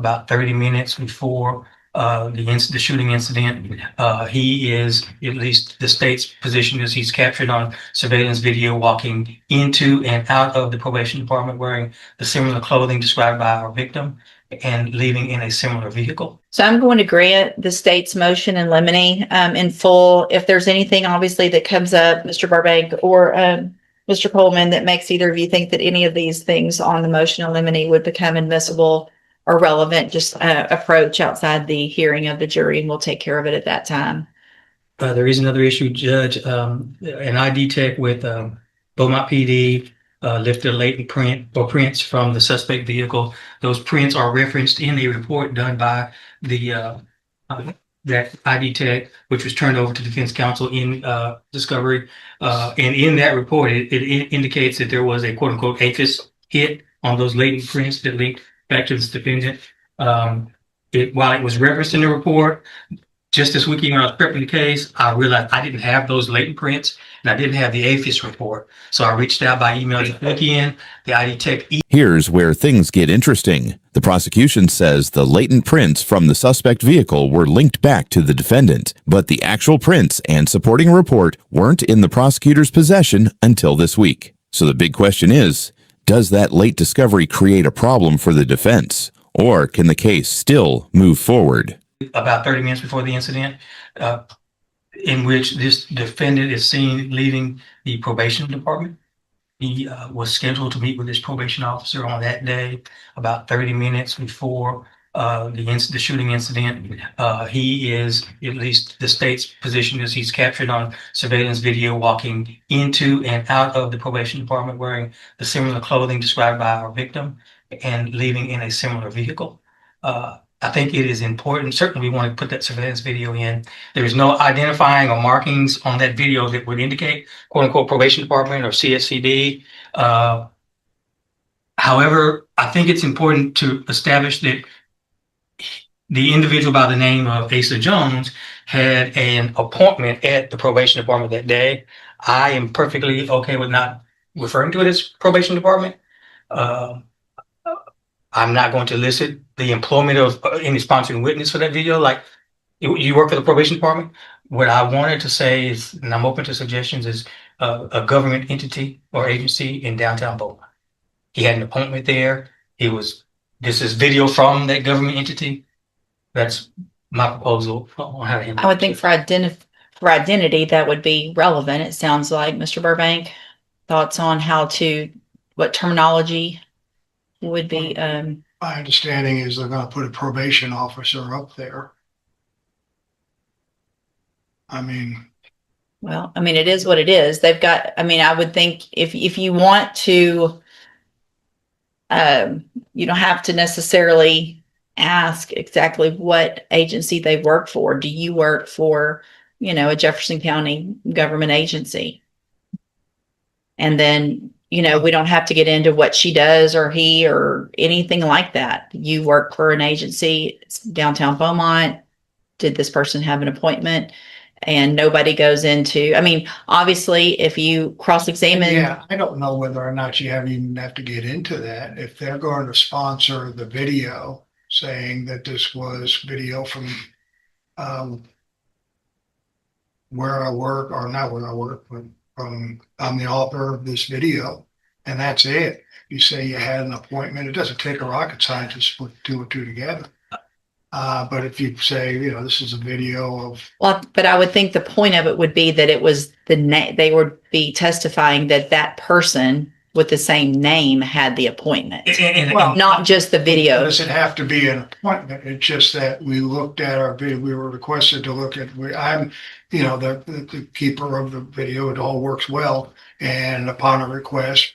about 30 minutes before the shooting incident. He is, at least the state's position is, he's captured on surveillance video walking into and out of the probation department wearing the similar clothing described by our victim and leaving in a similar vehicle. So I'm going to grant the state's motion in limine in full. If there's anything obviously that comes up, Mr. Burbank or Mr. Coleman, that makes either of you think that any of these things on the motion in limine would become admissible or relevant, just approach outside the hearing of the jury and we'll take care of it at that time. There is another issue, Judge. An ID tech with Beaumont PD lifted a latent print or prints from the suspect vehicle. Those prints are referenced in a report done by the that ID tech, which was turned over to defense counsel in discovery. And in that report, it indicates that there was a quote unquote APHIS hit on those latent prints that linked back to this defendant. While it was referenced in the report, just this weekend when I was prepping the case, I realized I didn't have those latent prints and I didn't have the APHIS report. So I reached out by email this weekend. The ID tech. Here's where things get interesting. The prosecution says the latent prints from the suspect vehicle were linked back to the defendant, but the actual prints and supporting report weren't in the prosecutor's possession until this week. So the big question is, does that late discovery create a problem for the defense, or can the case still move forward? About 30 minutes before the incident, in which this defendant is seen leaving the probation department. He was scheduled to meet with his probation officer on that day, about 30 minutes before the shooting incident. He is, at least the state's position is, he's captured on surveillance video walking into and out of the probation department wearing the similar clothing described by our victim and leaving in a similar vehicle. I think it is important. Certainly, we want to put that surveillance video in. There's no identifying or markings on that video that would indicate quote unquote probation department or CSCD. However, I think it's important to establish that the individual by the name of Asa Jones had an appointment at the probation department that day. I am perfectly okay with not referring to it as probation department. I'm not going to elicit the employment of any sponsoring witness for that video. Like, you work for the probation department. What I wanted to say is, and I'm open to suggestions, is a government entity or agency in downtown Beaumont. He had an appointment there. This is video from that government entity. That's my proposal on how to handle it. I would think for identity, that would be relevant. It sounds like, Mr. Burbank, thoughts on what terminology would be. My understanding is they're going to put a probation officer up there. Well, it is what it is. They've got, I would think if you want to, you don't have to necessarily ask exactly what agency they work for. Do you work for, a Jefferson County government agency? And then, we don't have to get into what she does or he or anything like that. You work for an agency, it's downtown Beaumont. Did this person have an appointment? And nobody goes into, obviously, if you cross-examine. Yeah, I don't know whether or not you even have to get into that. If they're going to sponsor the video saying that this was video from where I work, or not where I work, but I'm the author of this video, and that's it. You say you had an appointment. It doesn't take a rocket scientist to put two and two together. But if you say, this is a video of. Well, but I would think the point of it would be that it was they would be testifying that person with the same name had the appointment. Well, not just the video. Does it have to be an appointment? It's just that we looked at our video. We were requested to look at. I'm, the keeper of the video. It all works well, and upon a request,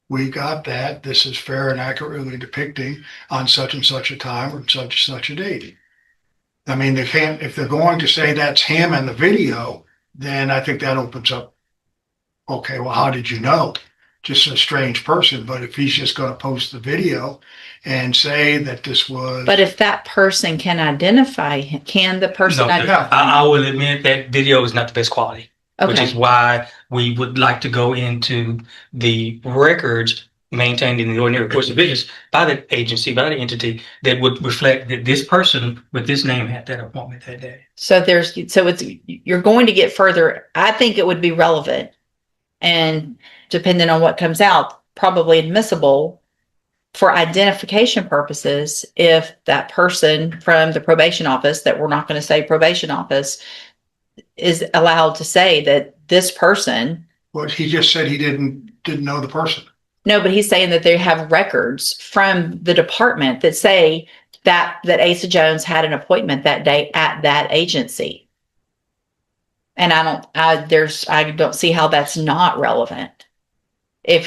we got that. This is fair and accurately depicting on such and such a time or such and such a date. They can't. If they're going to say that's him in the video, then I think that opens up. Okay, well, how did you know? Just a strange person. But if he's just going to post the video and say that this was. But if that person can identify him, can the person? No, I will admit that video is not the best quality, which is why we would like to go into the records maintained in the ordinary course of business by the agency, by the entity that would reflect that this person with this name had that appointment that day. So you're going to get further. I think it would be relevant and depending on what comes out, probably admissible for identification purposes if that person from the probation office, that we're not going to say probation office, is allowed to say that this person. Well, he just said he didn't know the person. No, but he's saying that they have records from the department that say that Asa Jones had an appointment that day at that agency. And I don't see how that's not relevant. If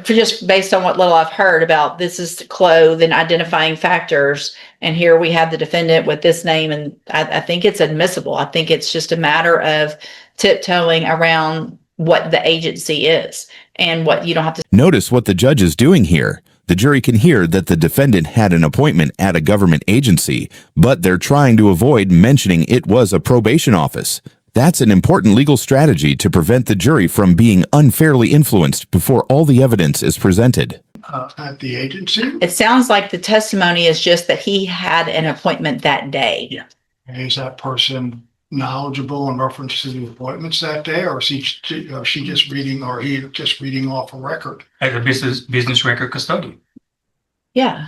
just based on what little I've heard about, this is clothes and identifying factors, and here we have the defendant with this name, and I think it's admissible. I think it's just a matter of tiptoeing around what the agency is and what you don't have to. Notice what the judge is doing here. The jury can hear that the defendant had an appointment at a government agency, but they're trying to avoid mentioning it was a probation office. That's an important legal strategy to prevent the jury from being unfairly influenced before all the evidence is presented. At the agency? It sounds like the testimony is just that he had an appointment that day. Yeah. Is that person knowledgeable in reference to the appointments that day, or is he just reading off a record? As a business record custodian. Yeah.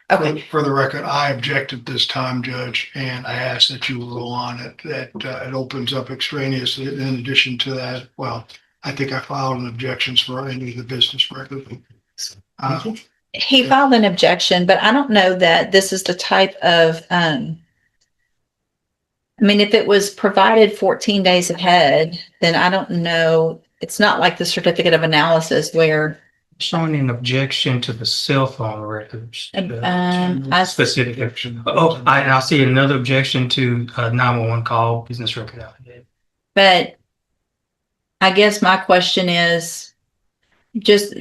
Okay. For the record, I objected this time, Judge, and I asked that you rule on it, that it opens up extraneous. In addition to that, well, I think I filed an objections for any of the business record. He filed an objection, but I don't know that this is the type of, I mean, if it was provided 14 days ahead, then I don't know. It's not like the certificate of analysis where. Showing an objection to the cell phone records. Specific objection. Oh, I see another objection to 911 call business record affidavit. But I guess my question is just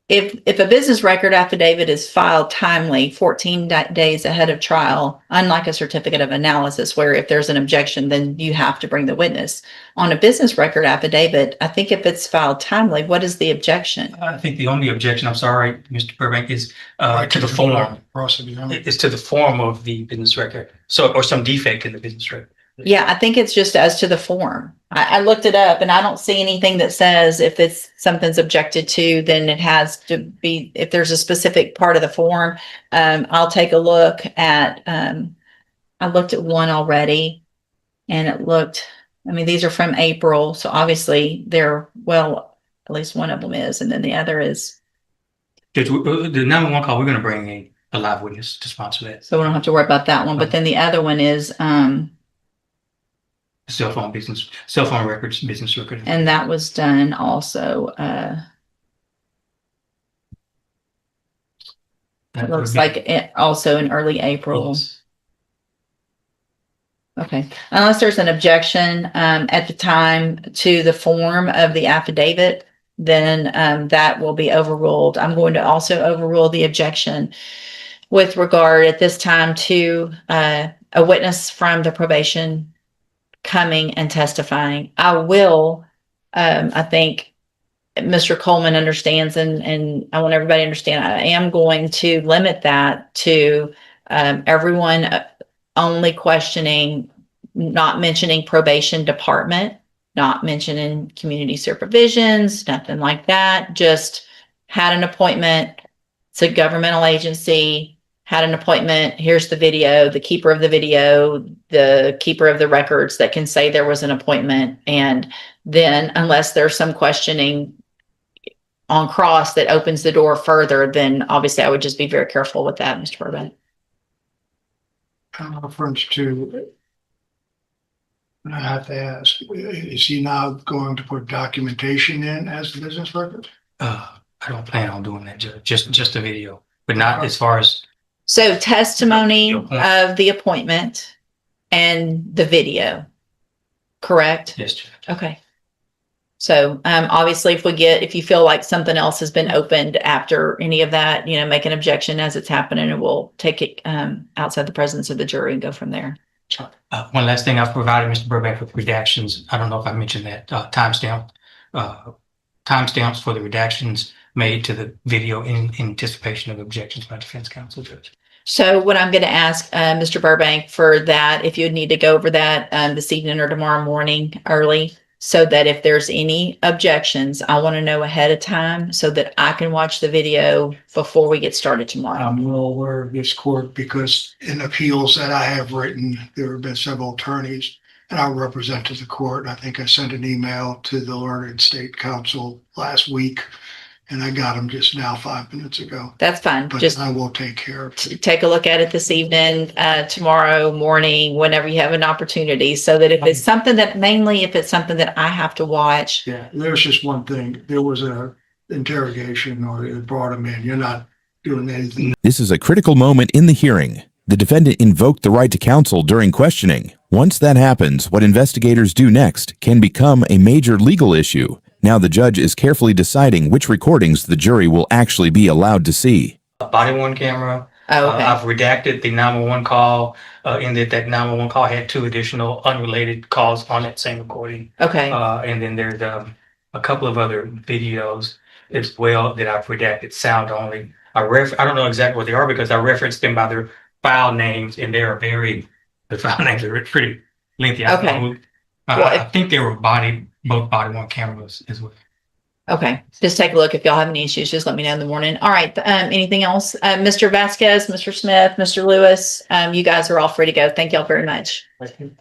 if a business record affidavit is filed timely 14 days ahead of trial, unlike a certificate of analysis where if there's an objection, then you have to bring the witness. On a business record affidavit, I think if it's filed timely, what is the objection? I think the only objection, I'm sorry, Mr. Burbank, is to the form. It's to the form of the business record. So, or some defect in the business record. Yeah, I think it's just as to the form. I looked it up and I don't see anything that says if it's something's objected to, then it has to be, if there's a specific part of the form. I'll take a look at, I looked at one already and it looked, I mean, these are from April. So obviously they're, well, at least one of them is, and then the other is. Judge, the 911 call, we're going to bring a live witness to sponsor that. So we don't have to worry about that one. But then the other one is, Cell phone records, business record. and that was done also, it looks like it also in early April. Yes. Okay, unless there's an objection, at the time to the form of the affidavit, then, that will be overruled. I'm going to also overrule the objection with regard at this time to, a witness from the probation coming and testifying. I will, I think Mr. Coleman understands, and I want everybody to understand, I am going to limit that to everyone only questioning, not mentioning probation department, not mentioning community supervisions, nothing like that. Just had an appointment. It's a governmental agency. Had an appointment, here's the video, the keeper of the video, the keeper of the records that can say there was an appointment. And then unless there's some questioning on cross that opens the door further, then obviously I would just be very careful with that, Mr. Burbank. Reference to, I have to ask, is he now going to put documentation in as the business record? I don't plan on doing that, Judge. Just a video, but not as far as. So testimony of the appointment and the video, correct? Yes, Judge. Okay. So, obviously if you feel like something else has been opened after any of that, make an objection as it's happening, and we'll take it, outside the presence of the jury and go from there. One last thing, I've provided Mr. Burbank with redactions. I don't know if I mentioned that, timestamps for the redactions made to the video in anticipation of objections by defense counsel, Judge. So what I'm going to ask Mr. Burbank for that, if you'd need to go over that this evening or tomorrow morning early, so that if there's any objections, I want to know ahead of time so that I can watch the video before we get started tomorrow. I'm well aware of this court because in appeals that I have written, there have been several attorneys and I represented the court. I think I sent an email to the learned state counsel last week and I got them just now 5 minutes ago. That's fine. But Just I will take care of it. take a look at it this evening, tomorrow morning, whenever you have an opportunity, so that if it's something that, mainly if it's something that I have to watch. Yeah, there's just one thing. There was a interrogation or it brought him in. You're not doing anything. This is a critical moment in the hearing. The defendant invoked the right to counsel during questioning. Once that happens, what investigators do next can become a major legal issue. Now the judge is carefully deciding which recordings the jury will actually be allowed to see. A body-worn camera. Oh, okay. I've redacted the 911 call, in that 911 call had 2 additional unrelated calls on that same recording. Okay. And then there's a couple of other videos as well that I've redacted sound only. I don't know exactly what they are because I referenced them by their file names and the file names are pretty lengthy. Okay. I think they were both body-worn cameras as well. Okay. Just take a look. If y'all have any issues, just let me know in the morning. All right. Anything else? Mr. Vasquez, Mr. Smith, Mr. Lewis, you guys are all free to go. Thank y'all very much. Thank you.